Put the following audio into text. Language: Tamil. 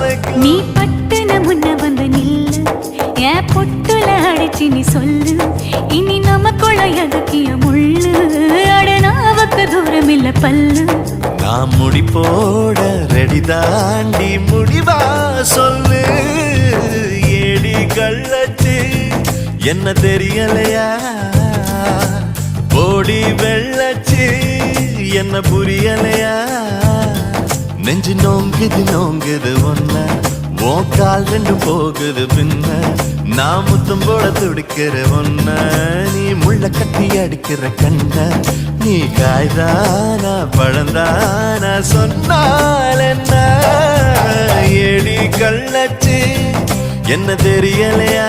வைக்கும். நீ பட்டுன முன்ன வந்து நில்லு, என் பொட்டுல அடிச்சு நீ சொல்லு, இனி நமக்குள்ள எதுக்கிய முள்ளு, அடனாவுக்கு தூரம் இல்ல பல்லு. நான் முடி போட ரெடி தாண்டி முடிவா சொல்லு. ஏடி கள்ளச்சு என்ன தெரியலையா, போடி வெள்ளச்சு என்ன புரியலையா. நெஞ்சு நோங்குது நோங்குது ஒன்ன, உன் கால் ரெண்டு போகுது பின்ன. நான் முத்தம் போட துடிக்கிற ஒன்ன, நீ முள்ள கட்டி அடிக்கிற கண்ண. நீ காய்தானா பழந்தானா சொன்னால் என்ன. ஏடி கள்ளச்சு என்ன தெரியலையா.